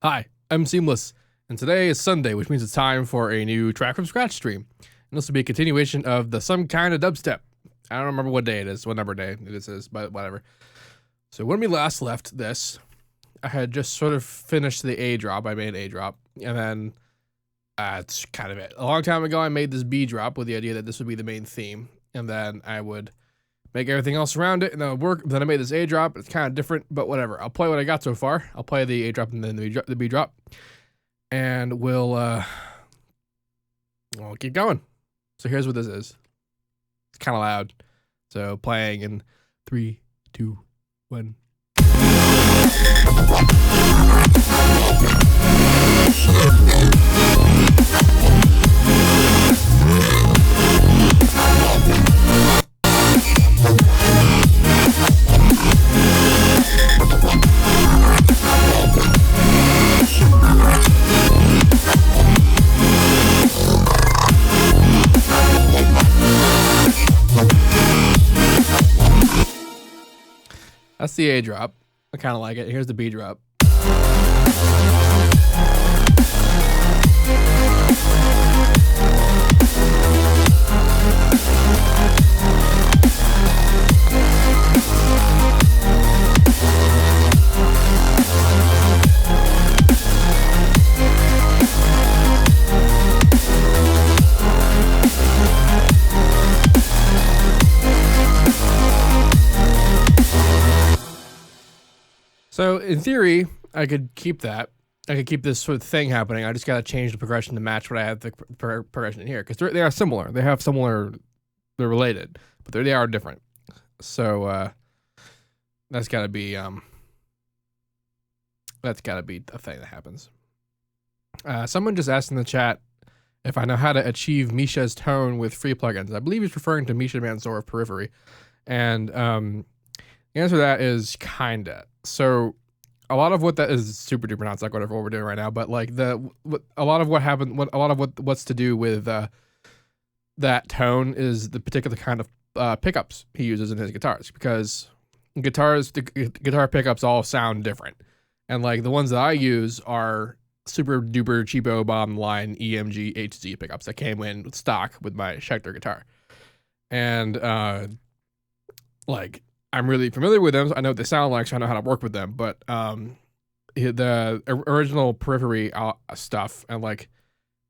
Hi, I'm Seamless, and today is Sunday, which means it's time for a new track from scratch stream. And this will be a continuation of the Some Kind of Dubstep. I don't remember what day it is, what number day it is, but whatever. So when we last left this, I had just sort of finished the A drop. I made A drop, and then that's kind of it. A long time ago, I made this B drop with the idea that this would be the main theme, and then I would make everything else around it, and that would work. Then I made this A drop. It's kind of different, but whatever. I'll play what I got so far. I'll play the A drop and then the B drop, and we'll keep going. So here's what this is. It's kind of loud. So playing in 3, 2, 1. That's the A drop. I kind of like it. Here's the B drop. So in theory, I could keep that. I could keep this sort of thing happening. I just got to change the progression to match what I have the progression in here, because they are similar. They have similar. They're related, but they are different. So that's got to be a thing that happens. Someone just asked in the chat if I know how to achieve Misha's tone with free plugins. I believe he's referring to Misha Mansour of Periphery, and the answer to that is kinda. So a lot of what that is super duper not like whatever what we're doing right now, but like a lot of what's to do with that tone is the particular kind of pickups he uses in his guitars, because the guitar pickups all sound different, and like the ones that I use are super duper cheapo bottom line EMG HZ pickups that came in stock with my Schecter guitar, and like I'm really familiar with them. So I know what they sound like, so I know how to work with them. But the original Periphery stuff and like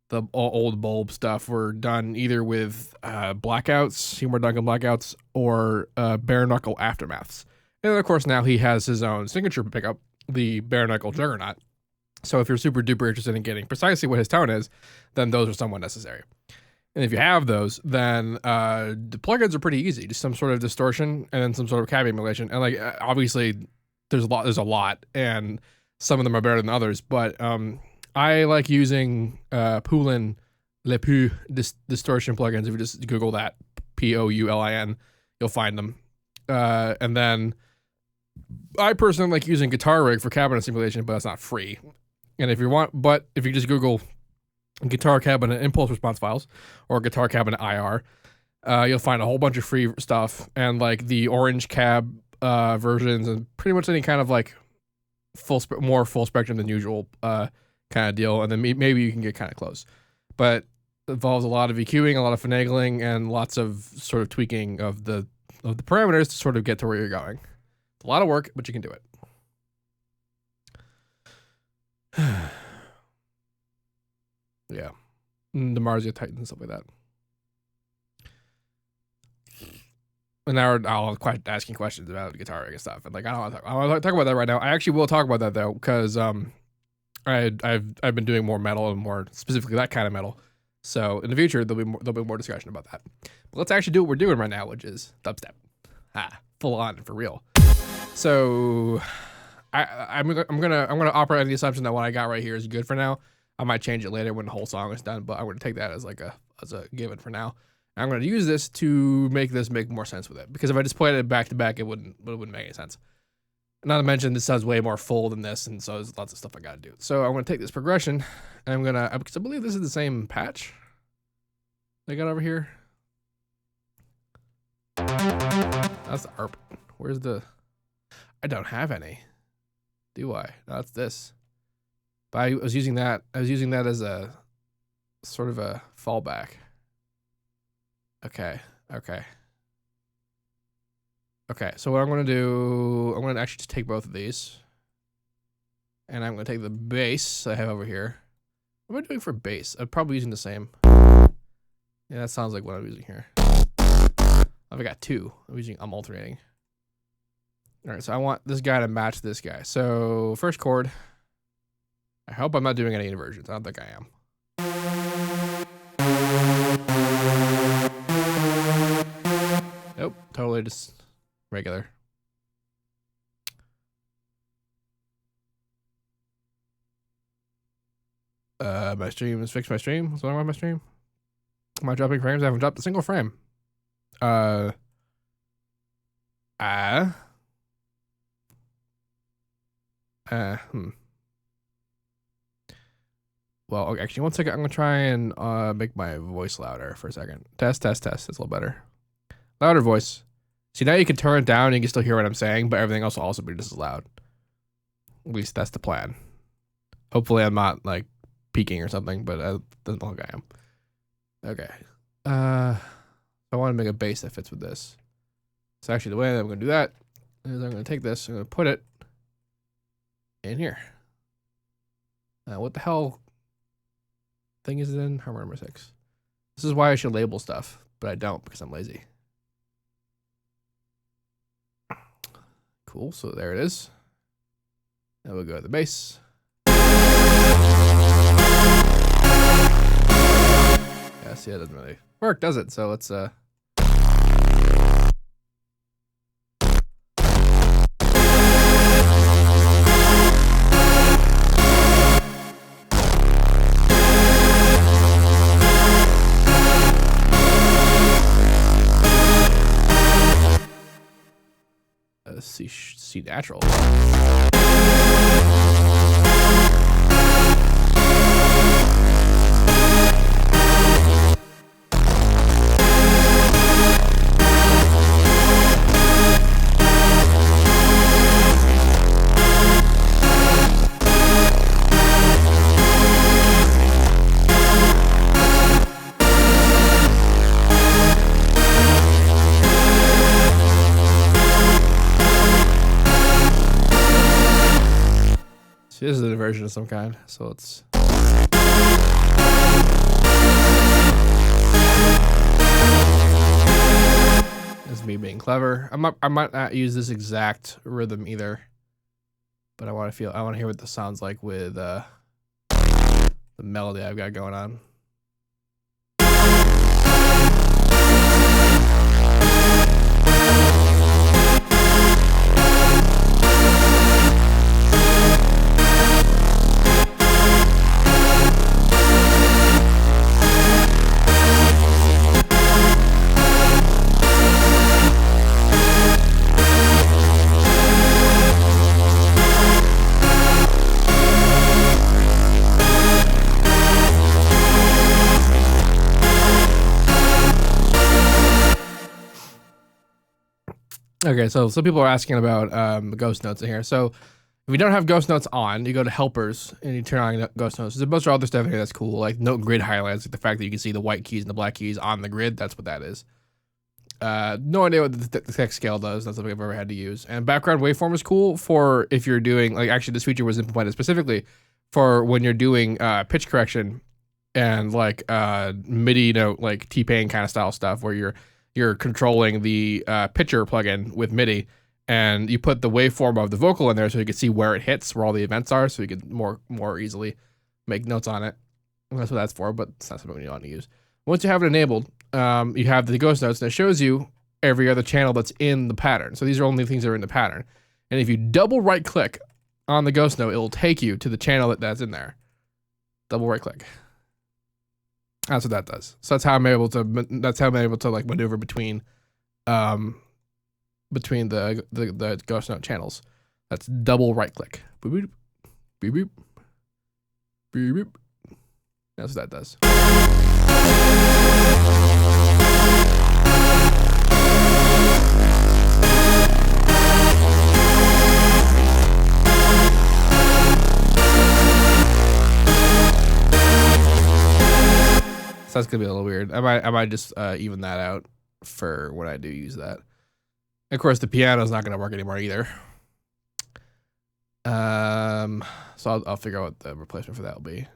the old bulb stuff were done either with blackouts, Seymour Duncan blackouts, or bare knuckle aftermaths. And then of course now he has his own signature pickup, the bare knuckle Juggernaut. So if you're super duper interested in getting precisely what his tone is, then those are somewhat necessary. And if you have those, then the plugins are pretty easy. Just some sort of distortion and then some sort of cab emulation. And like obviously there's a lot, and some of them are better than others. But I like using Poulin Le Pou distortion plugins. If you just Google that, Poulin, you'll find them. And then I personally like using Guitar Rig for cabinet simulation, but that's not free. And if you just Google Guitar Cabinet impulse response files or Guitar Cabinet IR, you'll find a whole bunch of free stuff, and like the orange cab versions, and pretty much any kind of like more full spectrum than usual kind of deal. And then maybe you can get kind of close, but it involves a lot of EQing, a lot of finagling, and lots of sort of tweaking of the parameters to sort of get to where you're going. It's a lot of work, but you can do it. Yeah, the Marzia Titan and stuff like that. And now I'll asking questions about Guitar Rig and stuff, and like I don't want to talk about that right now. I actually will talk about that though, because I've been doing more metal, and more specifically that kind of metal. So in the future there'll be more discussion about that. But let's actually do what we're doing right now, which is dubstep, full on for real. So I'm gonna operate on the assumption that what I got right here is good for now. I might change it later when the whole song is done, but I'm going to take that as like a given for now. And I'm going to use this to make more sense with it, because if I just played it back to back, it wouldn't make any sense. Not to mention this sounds way more full than this, and so there's lots of stuff I got to do. So I'm going to take this progression, and because I believe this is the same patch they got over here. That's the ARP. Where's the? I don't have any. Do I? No, that's this. But I was using that as a sort of a fallback. Okay. So what I'm gonna do, I'm gonna actually just take both of these, and I'm gonna take the bass I have over here. What am I doing for bass? I'm probably using the same. Yeah, that sounds like what I'm using here. I've got two. I'm alternating. All right, so I want this guy to match this guy. So first chord. I hope I'm not doing any inversions. I don't think I am. Nope, totally just regular. My stream is fixed. My stream. What's going on with my stream? Am I dropping frames? I haven't dropped a single frame. Well, actually, one second. I'm gonna try and make my voice louder for a second. Test. It's a little better. Louder voice. See, now you can turn it down and you can still hear what I'm saying, but everything else will also be just as loud. At least that's the plan. Hopefully, I'm not like peaking or something, but it doesn't look like I am. Okay. I want to make a bass that fits with this. So actually, the way that I'm gonna do that is I'm gonna take this. I'm gonna put it in here. What the hell thing is it in? Harmony number 6. This is why I should label stuff, but I don't because I'm lazy. Cool, so there it is. Now we'll go to the bass. Yeah, see, that doesn't really work, does it? So let's C natural. See, this is a version of some kind, so it's this is me being clever. I might not use this exact rhythm either, but I want to hear what this sounds like with the melody I've got going on. Okay, so some people are asking about the ghost notes in here. So if you don't have ghost notes on, you go to helpers and you turn on ghost notes. There's a bunch of other stuff here that's cool, like note grid highlights, like the fact that you can see the white keys and the black keys on the grid. That's what that is. No idea what the text scale does. That's something I've ever had to use. And background waveform is cool for if you're doing, like, actually this feature was implemented specifically for when you're doing pitch correction and like MIDI note, like T-Pain kind of style stuff where you're controlling the pitcher plugin with MIDI, and you put the waveform of the vocal in there so you can see where it hits, where all the events are, so you can more easily make notes on it. And that's what that's for, but it's not something you want to use. Once you have it enabled, you have the ghost notes, and it shows you every other channel that's in the pattern. So these are only things that are in the pattern. And if you double right click on the ghost note, it'll take you to the channel that's in there. Double right click. That's what that does. So that's how I'm able to like maneuver between the ghost note channels. That's double right click. Boop, boop, boop, boop, boop. That's what that does. So that's gonna be a little weird. I might just even that out for when I do use that. Of course, the piano's not gonna work anymore either. So I'll figure out what the replacement for that will be.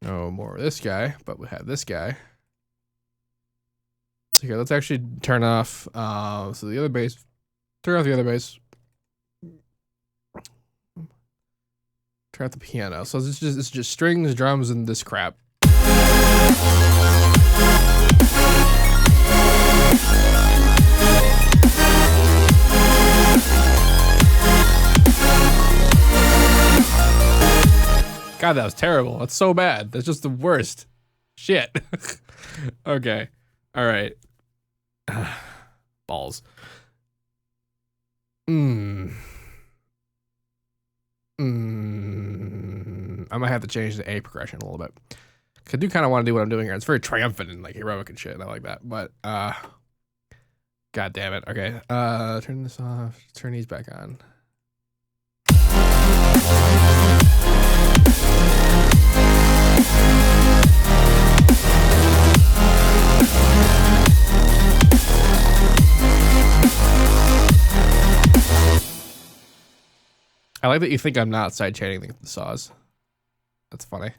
No more of this guy, but we have this guy. So here, let's actually turn off. So the other bass. Turn off the other bass. Turn off the piano. So it's just strings, drums, and this crap. God, that was terrible. That's so bad. That's just the worst. Shit. Okay. All right. Balls. I might have to change the A progression a little bit. Cause I do kind of want to do what I'm doing here. It's very triumphant and like heroic and shit. And I like that. But God damn it. Okay. Turn this off. Turn these back on. I like that you think I'm not sidechaining the saws. That's funny.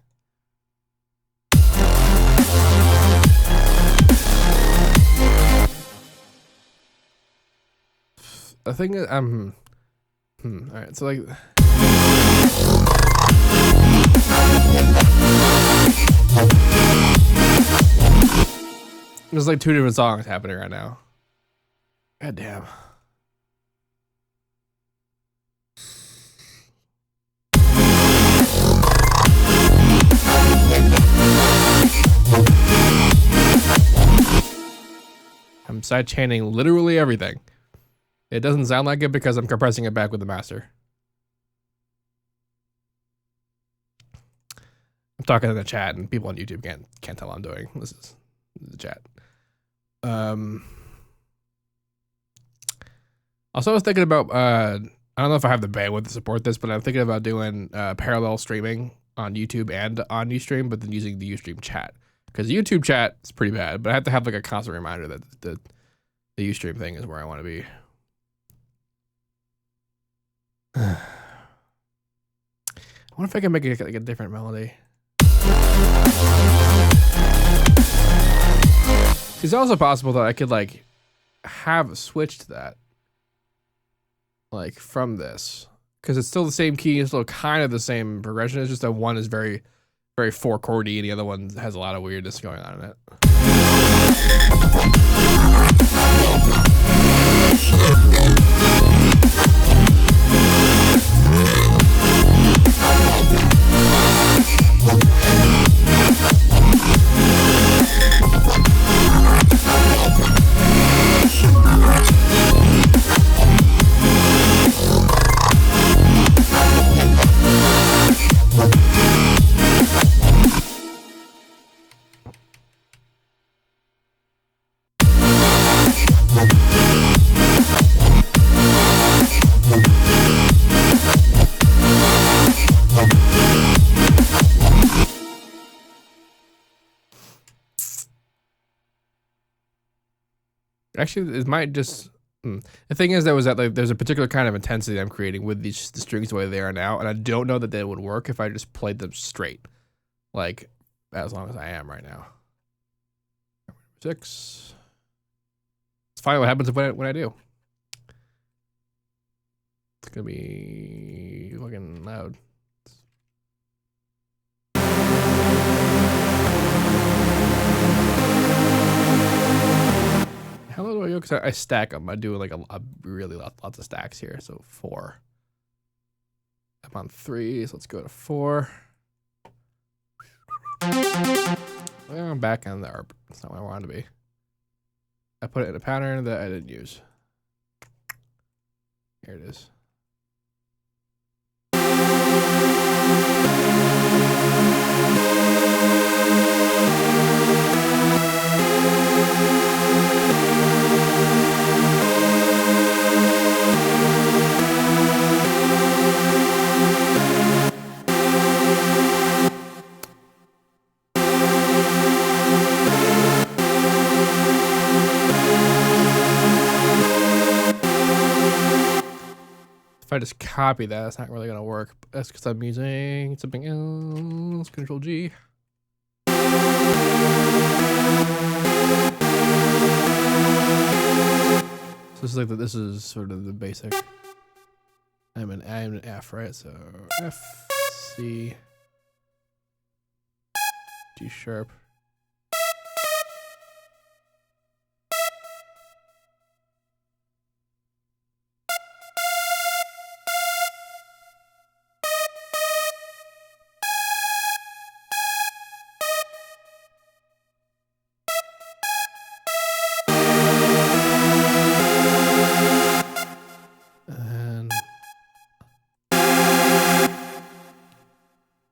The thing is, all right, so like. There's like two different songs happening right now. God damn. I'm sidechaining literally everything. It doesn't sound like it because I'm compressing it back with the master. I'm talking in the chat and people on YouTube can't tell what I'm doing. This is the chat. Also, I was thinking about I don't know if I have the bandwidth to support this, but I'm thinking about doing parallel streaming on YouTube and on Ustream, but then using the Ustream chat. Because YouTube chat is pretty bad, but I have to have like a constant reminder that the Ustream thing is where I want to be. I wonder if I can make it like a different melody. It's also possible that I could like have switched that like from this, because it's still the same key, it's still kind of the same progression. It's just that one is very, very 4-chordy and the other one has a lot of weirdness going on in it. Actually, it might just. The thing is, that like there's a particular kind of intensity I'm creating with the strings the way they are now, and I don't know that they would work if I just played them straight, like as long as I am right now. 6. It's fine. What happens when I do? It's gonna be fucking loud. How low do I go? Because I stack them. I do like a really lots of stacks here. So 4. I'm on 3, so let's go to 4. Well, I'm back on the ARP. That's not where I wanted to be. I put it in a pattern that I didn't use. Here it is. I just copy that, it's not really gonna work. That's because I'm using something else. Control G. So this is like this is sort of the basic. I'm an F, right? So F, C, G sharp.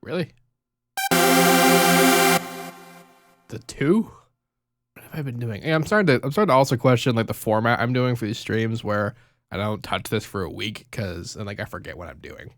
Really? The 2? What have I been doing? Yeah, I'm starting to also question like the format I'm doing for these streams where I don't touch this for a week and like I forget what I'm doing.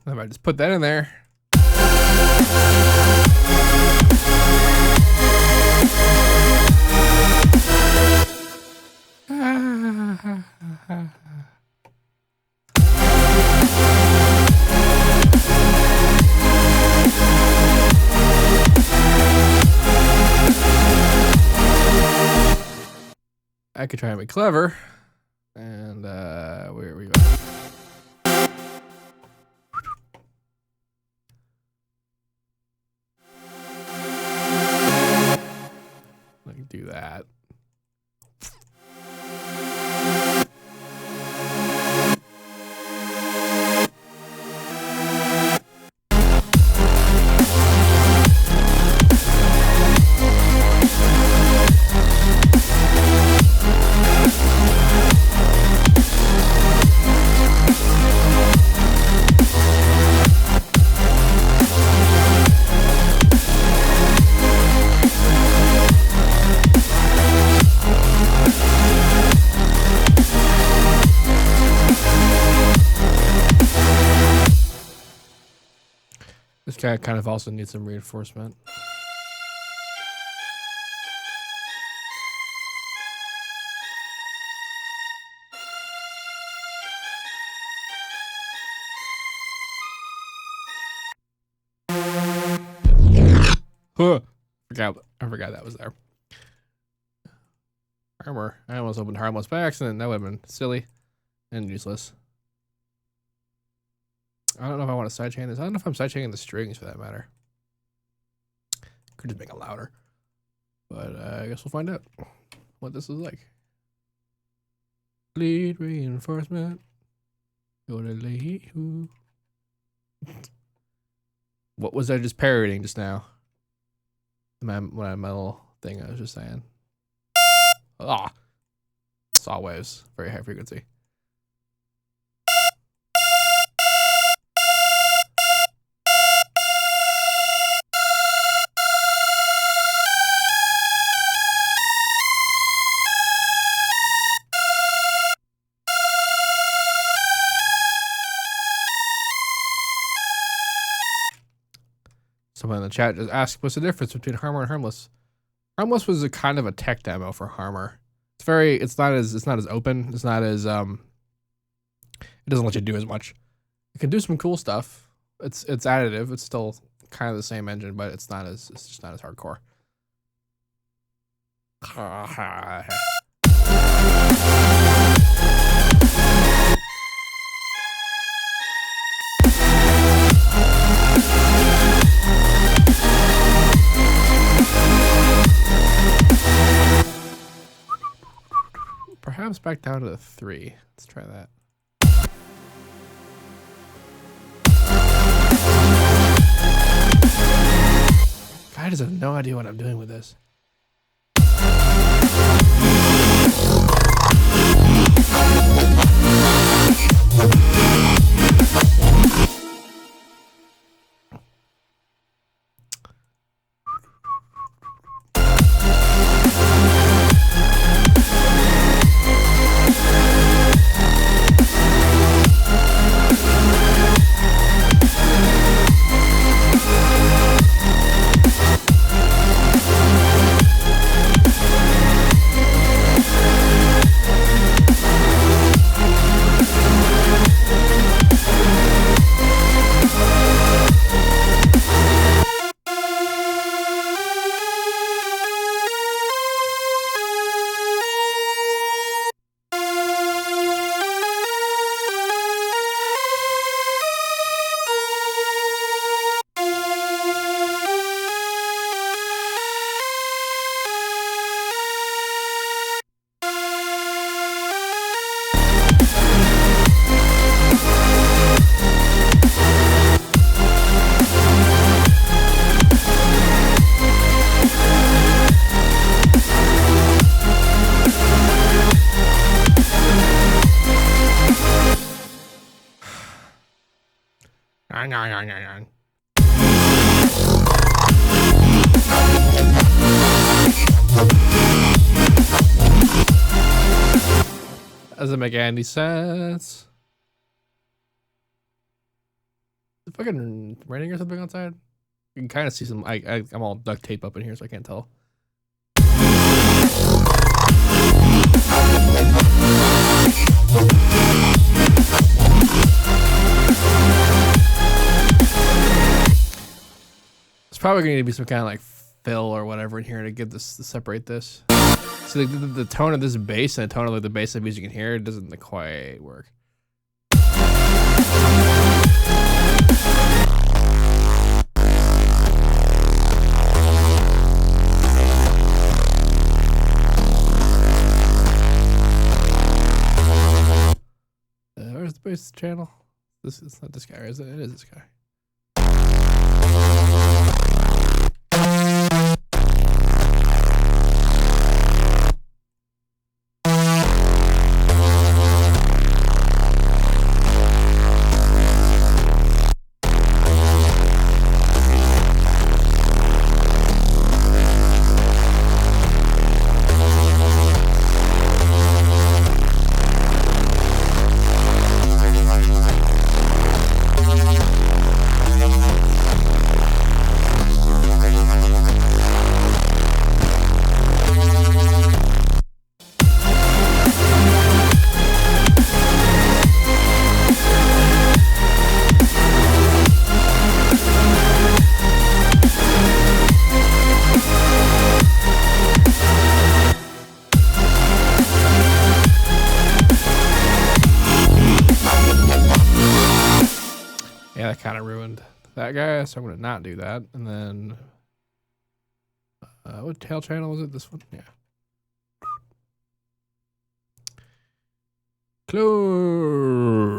If I just put that in there. I could try and be clever. And where are we going? Like do that. This guy kind of also needs some reinforcement. Huh. I forgot that was there. Armor. I almost opened harmless by accident. That would have been silly and useless. I don't know if I want to sidechain this. I don't know if I'm sidechaining the strings for that matter. Could just make it louder. But I guess we'll find out what this is like. Lead reinforcement. What was I just parroting just now? My little thing I was just saying. Ah, saw waves, very high frequency. Someone in the chat just asked, what's the difference between Harmor and Harmless? Harmless was a kind of a tech demo for Harmor. It's not as open. It's not as it doesn't let you do as much. You can do some cool stuff. It's additive. It's still kind of the same engine, but it's just not as hardcore. Perhaps back down to the 3. Let's try that. I just have no idea what I'm doing with this. Doesn't make any sense. Is it fucking raining or something outside? You can kind of see some. I'm all duct tape up in here, so I can't tell. There's probably going to be some kind of like fill or whatever in here to get this to separate this. So the tone of this bass and the tone of like the bass of music you can hear doesn't quite work. Where's the bass channel? This is not this guy, is it? It is this guy. Yeah, that kind of ruined that guy, so I'm going to not do that. And then, what tail channel was it? This one? Yeah. Close.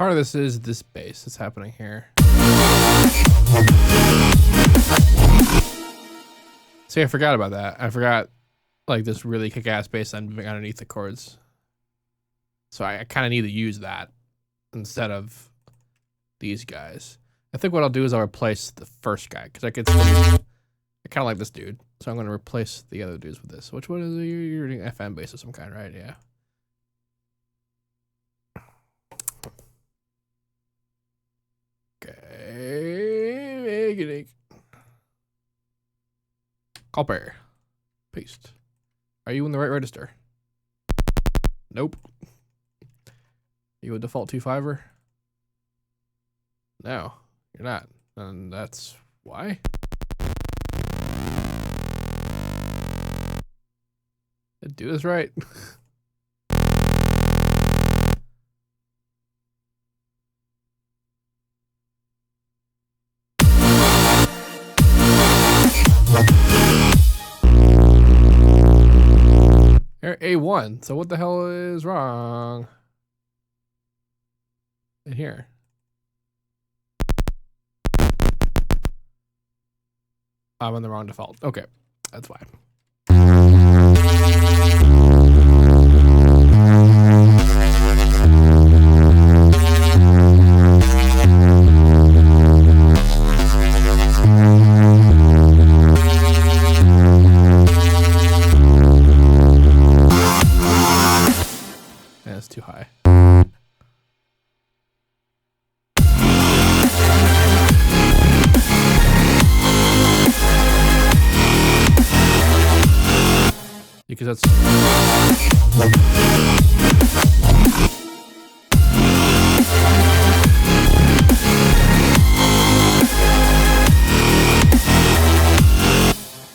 part of this is this bass that's happening here. See, I forgot about that. I forgot like this really kick-ass bass line moving underneath the chords. So I kind of need to use that instead of these guys. I think what I'll do is I'll replace the first guy because I kind of like this dude. So I'm going to replace the other dudes with this. Which one is it? You're doing FM bass of some kind, right? Yeah. Okay. Copy. Paste. Are you in the right register? Nope. You a default 2.5er? No, you're not. And that's why. Did do this right. A1. So what the hell is wrong in here? I'm on the wrong default. Okay, that's fine. That's too high. Because that's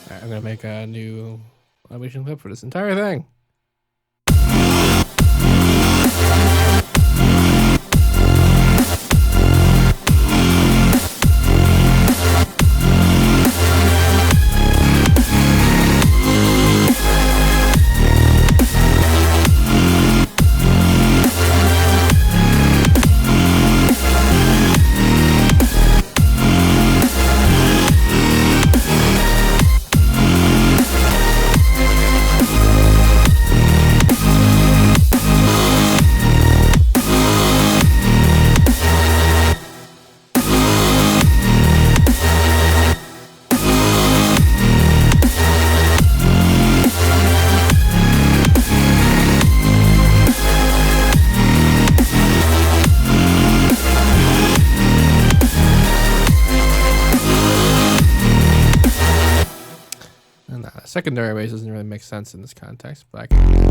Alright, I'm gonna make a new automation clip for this entire thing. Secondary bass doesn't really make sense in this context, but I can.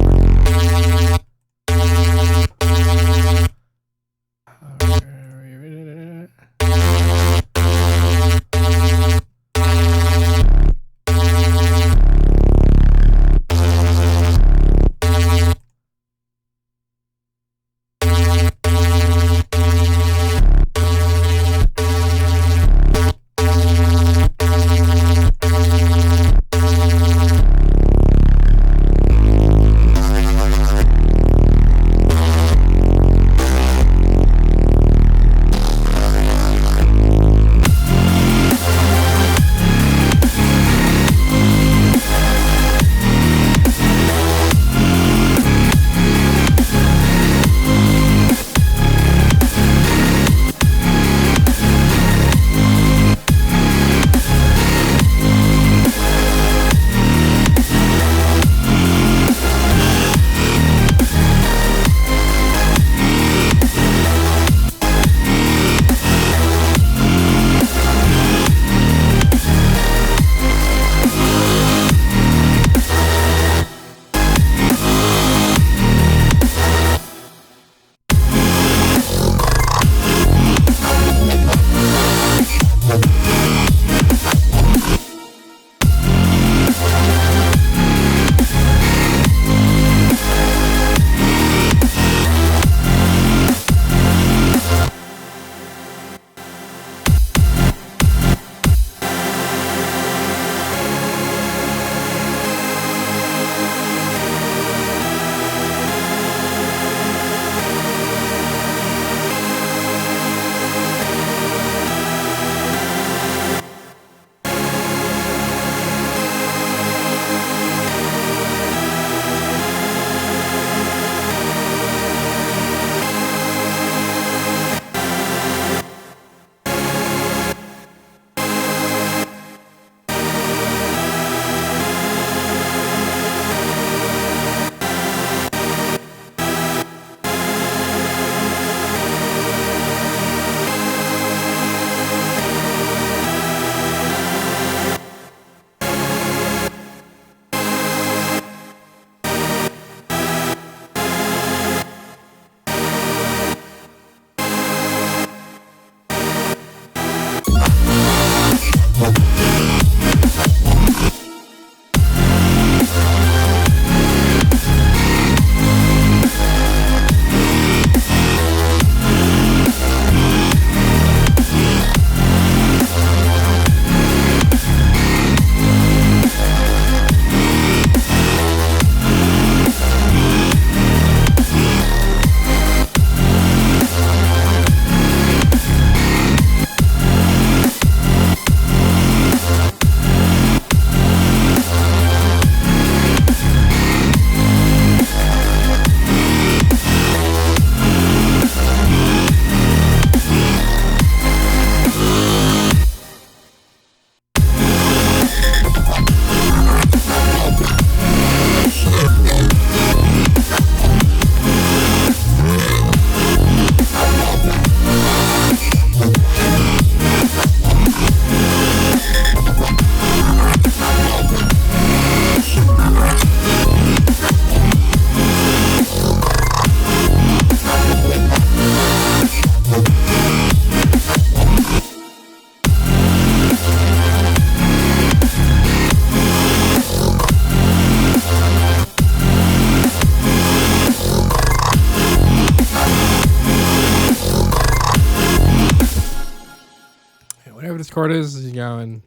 cord is going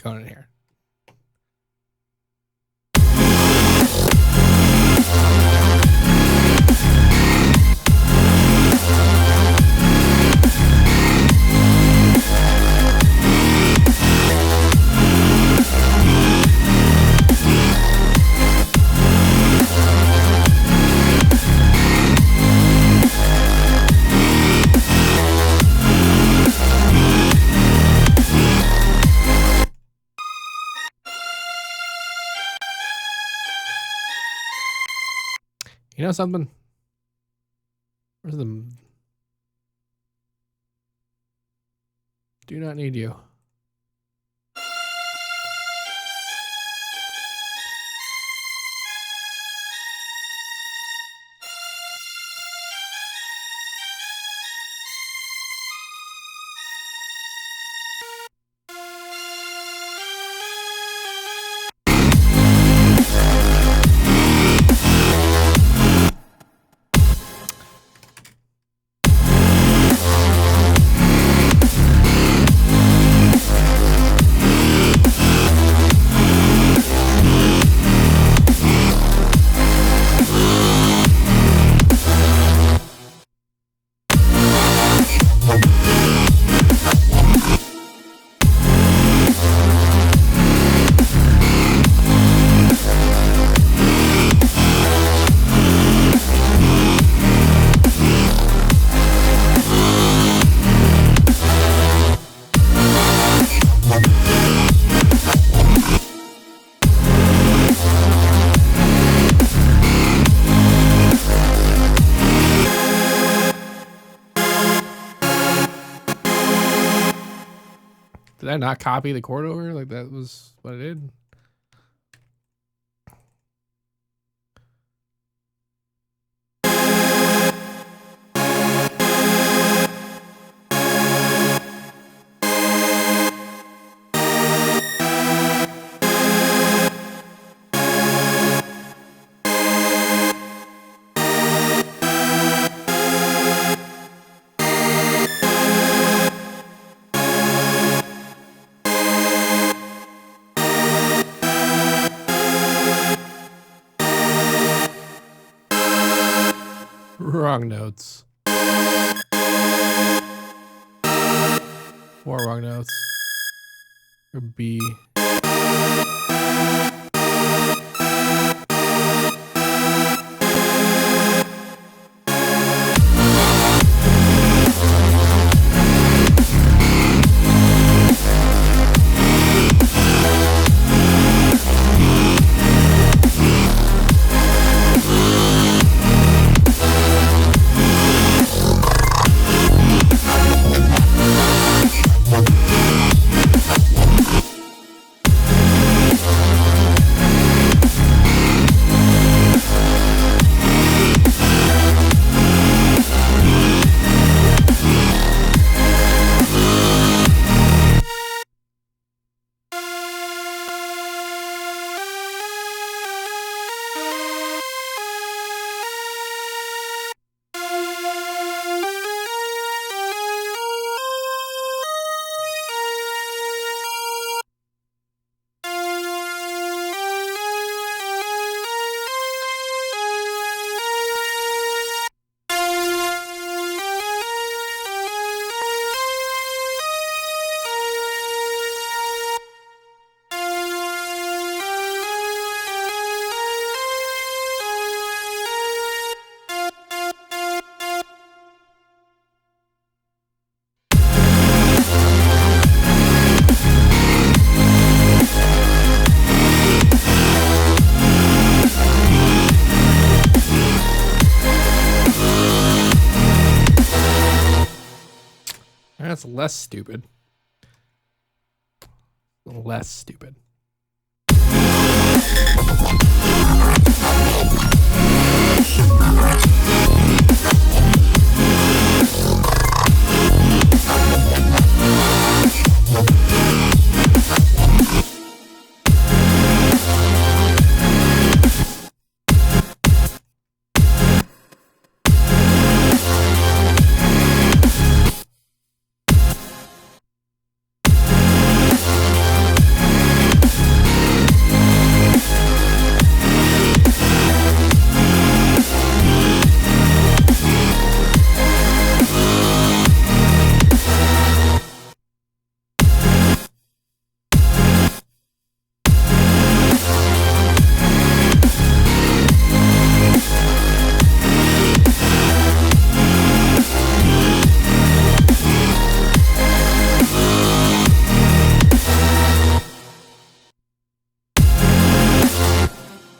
in here. You know something? Where's the... Do not need you. Did I not copy the chord over? Like that was what I did? Wrong notes. More wrong notes. Or B. That's less stupid. Less stupid.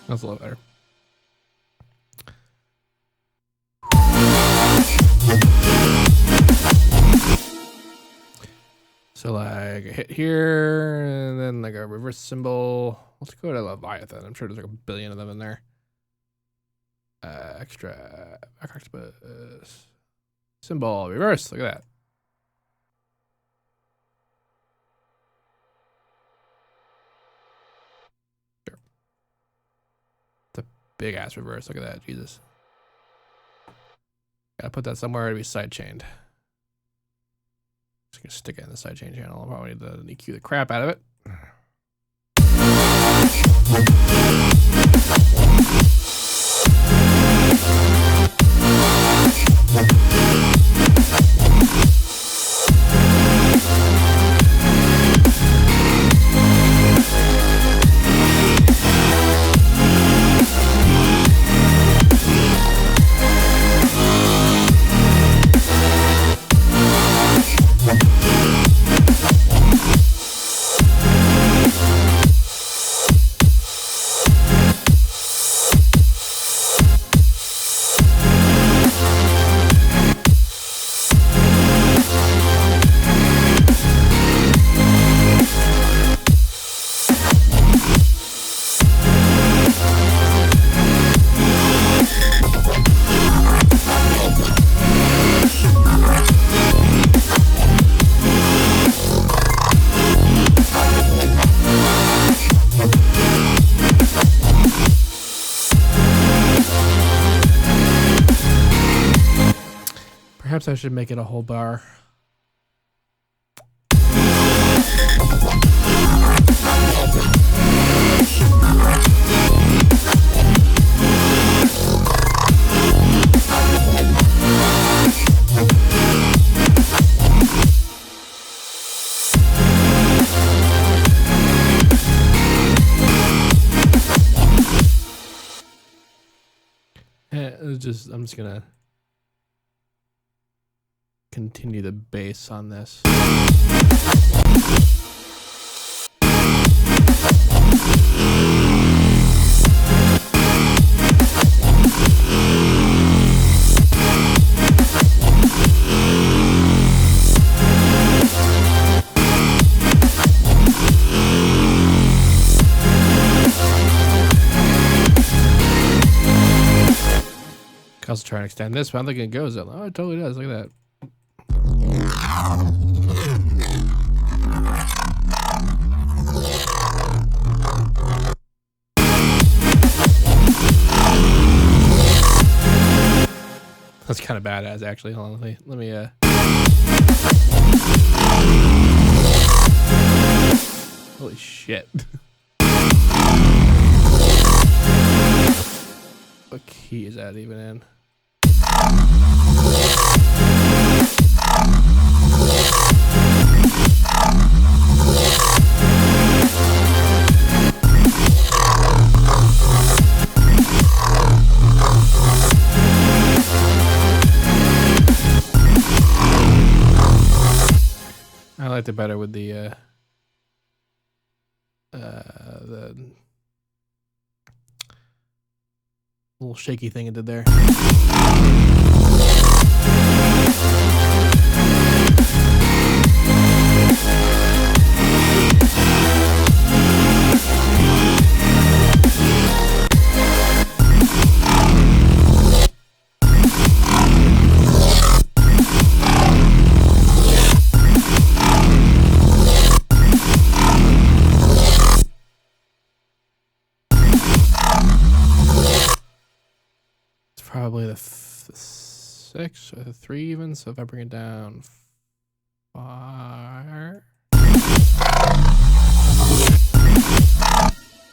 That's a little better. So like a hit here, and then like a reverse symbol. Let's go to Leviathan. I'm sure there's like a billion of them in there. Extra back octopus symbol reverse. Look at that. Sure. It's a big ass reverse. Look at that, Jesus. Gotta put that somewhere to be sidechained. Just gonna stick it in the sidechain channel. I'll probably need to EQ the crap out of it. Perhaps I should make it a whole bar. I'm just gonna continue the bass on this. I was trying to extend this, but I don't think it goes. Oh, it totally does. Look at that. That's kind of badass, actually. Hold on, let me holy shit. What key is that even in? I liked it better with the little shaky thing it did there. Probably the 6 or the 3 even. So if I bring it down 5,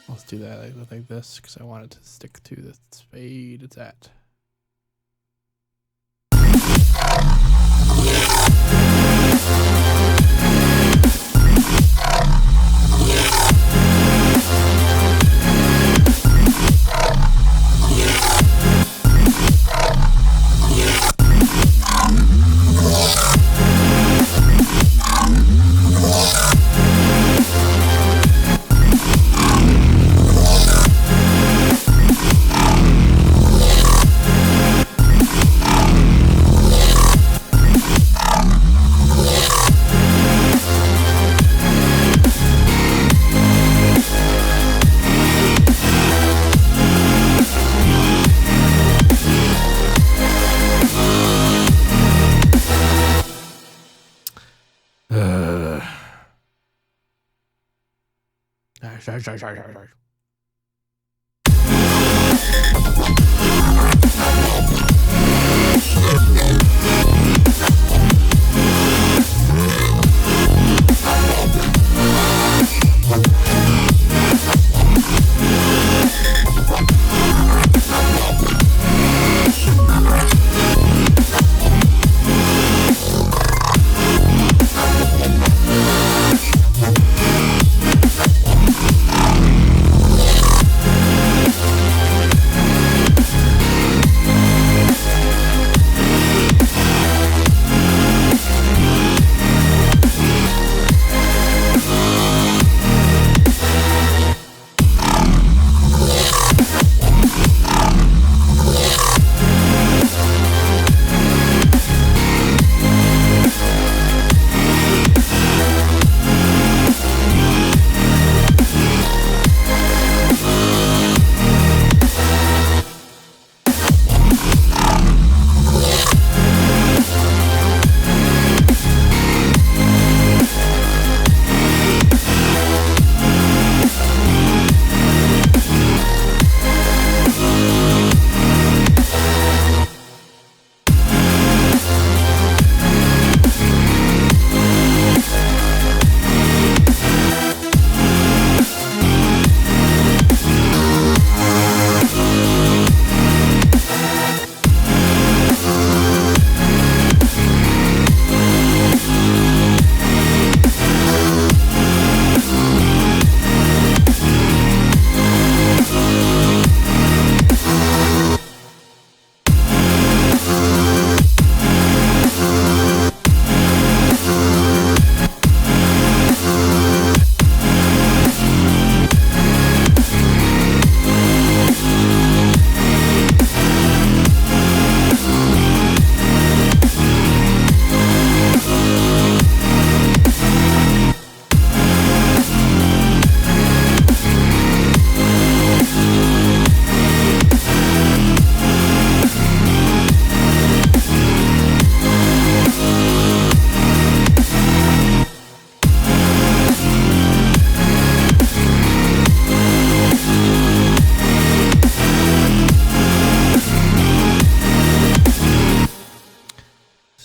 let's do that like this because I want it to stick to the spade it's at.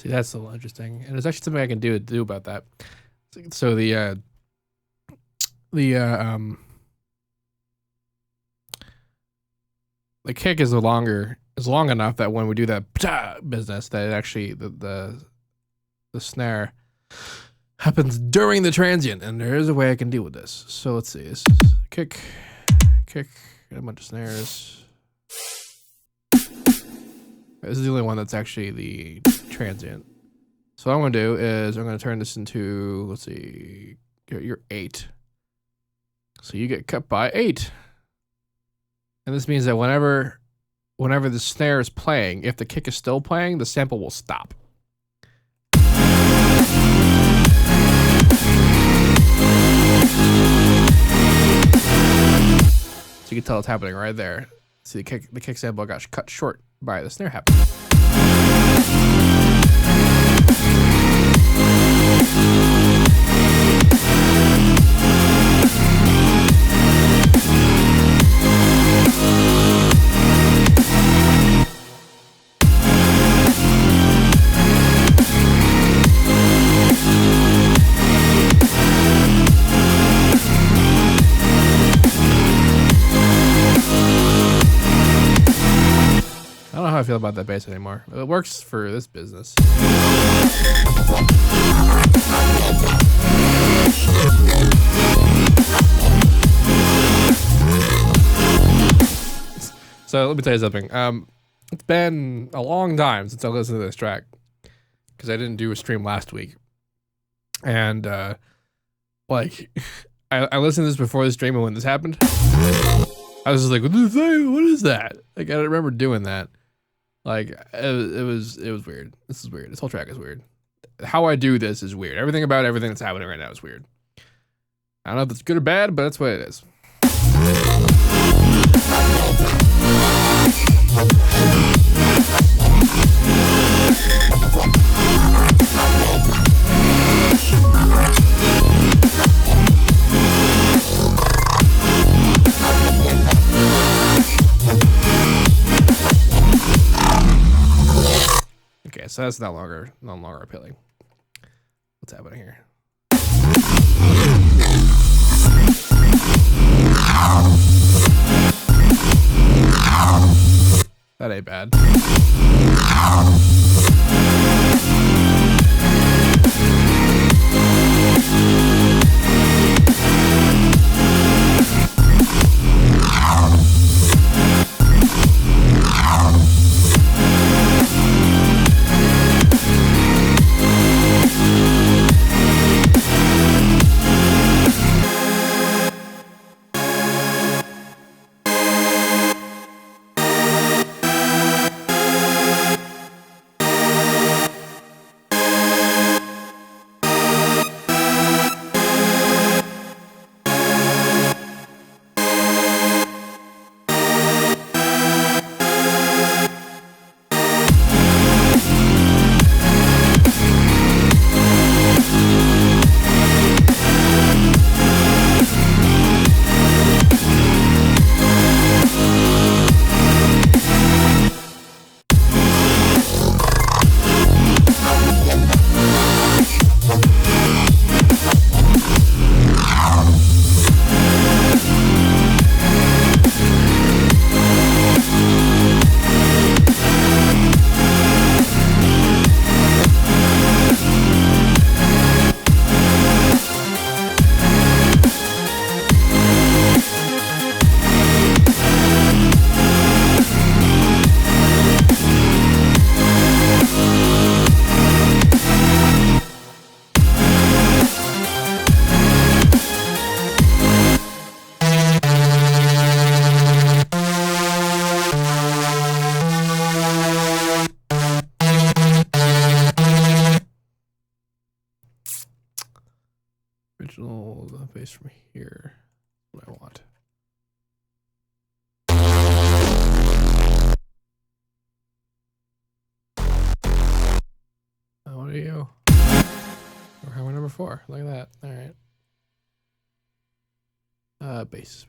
See, that's a little interesting, and there's actually something I can do about that. So the kick is long enough that when we do that business, that it actually the snare happens during the transient, and there is a way I can deal with this. So let's see. This is kick, a bunch of snares. This is the only one that's actually the transient. So what I'm going to do is I'm going to turn this into, let's see, you're 8. So you get cut by 8. And this means that whenever the snare is playing, if the kick is still playing, the sample will stop. So you can tell it's happening right there. See, the kick sample got cut short by the snare happening. I don't know how I feel about that bass anymore. It works for this business. So let me tell you something. It's been a long time since I listened to this track because I didn't do a stream last week, and like I listened to this before the stream, and when this happened, I was just like, "What is that?" Like I don't remember doing that. Like it was weird. This is weird. This whole track is weird. How I do this is weird. Everything about everything that's happening right now is weird. I don't know if it's good or bad, but that's what it is. so that's no longer appealing. What's happening here? That ain't bad. Original bass from here. What I want. What are you? We're highway number 4. Look at that. All right. Bass.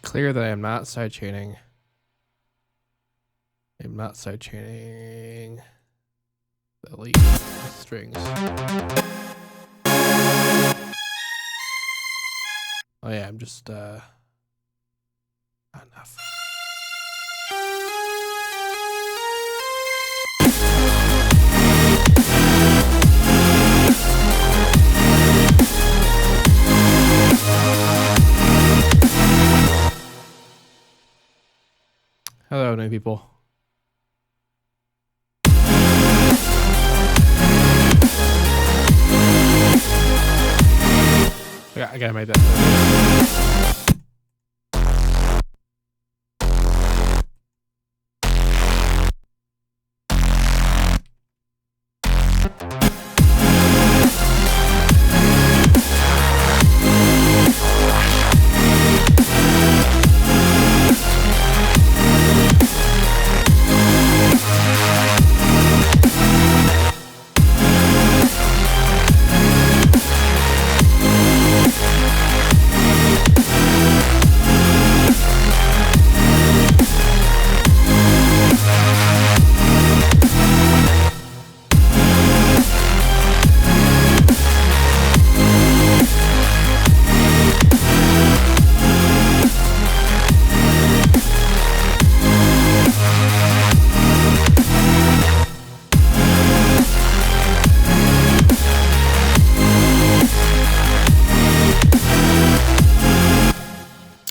Clear that I am not sidechaining. I'm not sidechaining the lead strings. Oh yeah, I'm just not enough. Hello, new people. I gotta make that.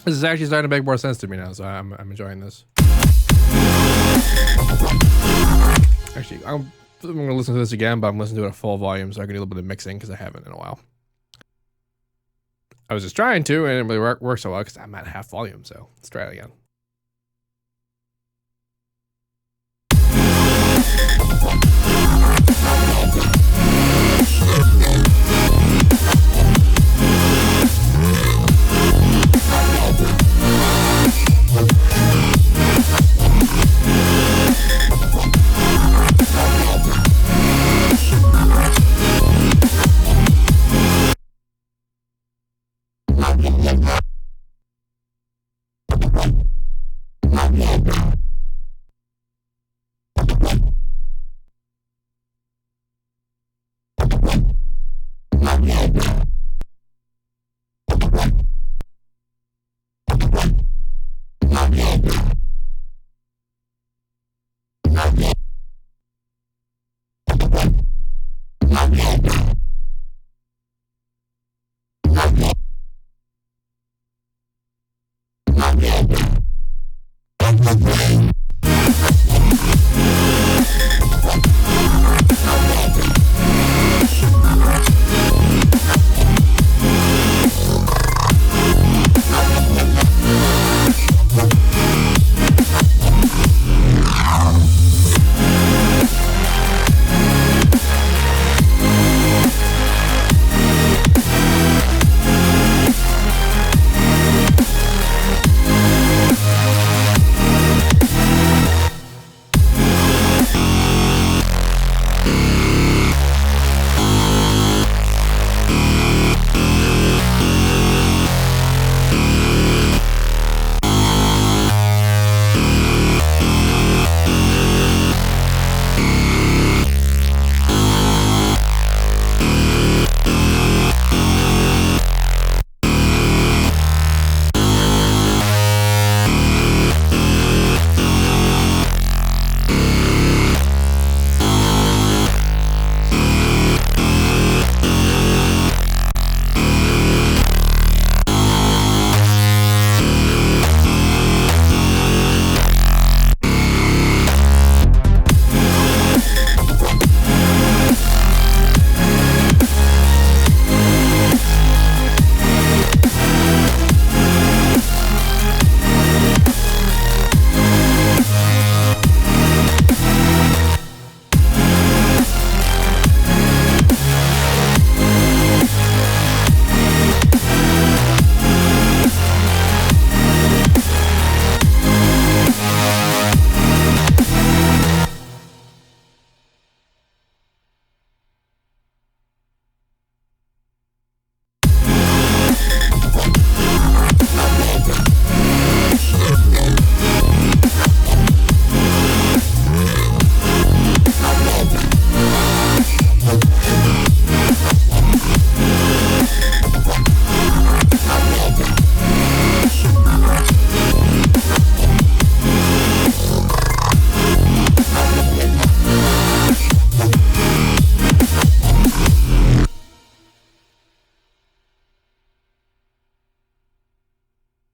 This is actually starting to make more sense to me now, so I'm enjoying this. Actually, I'm gonna listen to this again, but I'm listening to it at full volume so I can do a little bit of mixing because I haven't in a while. I was just trying to, and it really worked so well because I'm at half volume, so let's try it again.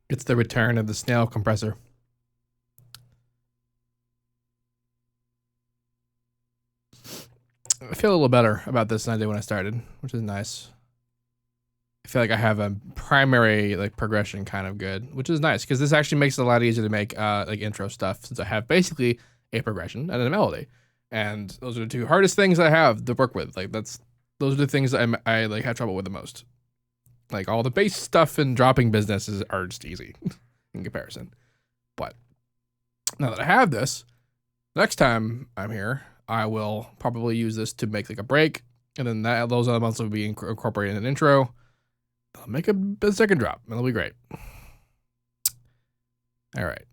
It's the return of the snail compressor. I feel a little better about this than I did when I started, which is nice. I feel like I have a primary like progression kind of good, which is nice because this actually makes it a lot easier to make like intro stuff since I have basically a progression and a melody, and those are the two hardest things I have to work with. Like those are the things that I like have trouble with the most. Like all the bass stuff and dropping businesses are just easy in comparison. But now that I have this, next time I'm here, I will probably use this to make like a break, and then those elements will be incorporated in an intro. I'll make a second drop. It'll be great. All right.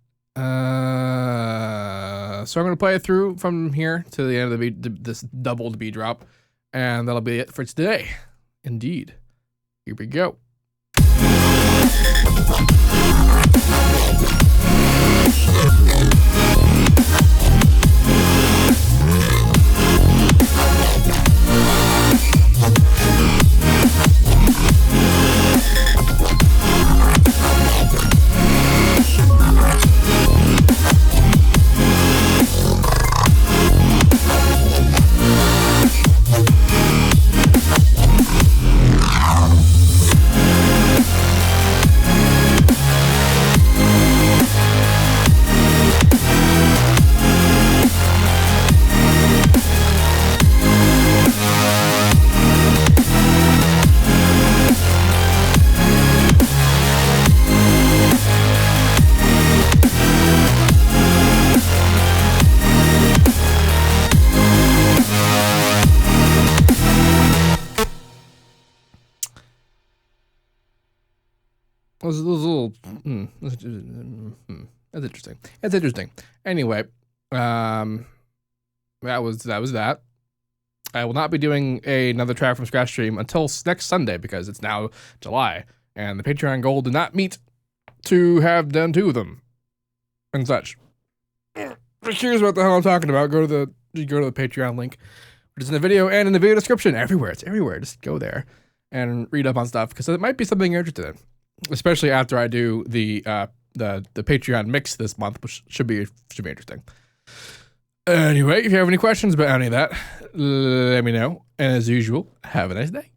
So I'm gonna play it through from here to the end of the beat, this doubled beat drop, and that'll be it for today. Indeed. Here we go. those little. That's interesting. That's interesting. Anyway, that was that. I will not be doing another track from scratch stream until next Sunday because it's now July and the Patreon goal did not meet to have done 2 of them and such. If you're curious what the hell I'm talking about, go to the Patreon link, which is in the video and in the video description. Everywhere, it's everywhere. Just go there and read up on stuff because it might be something you're interested in, especially after I do the Patreon mix this month, which should be interesting. Anyway, if you have any questions about any of that, let me know. And as usual, have a nice day.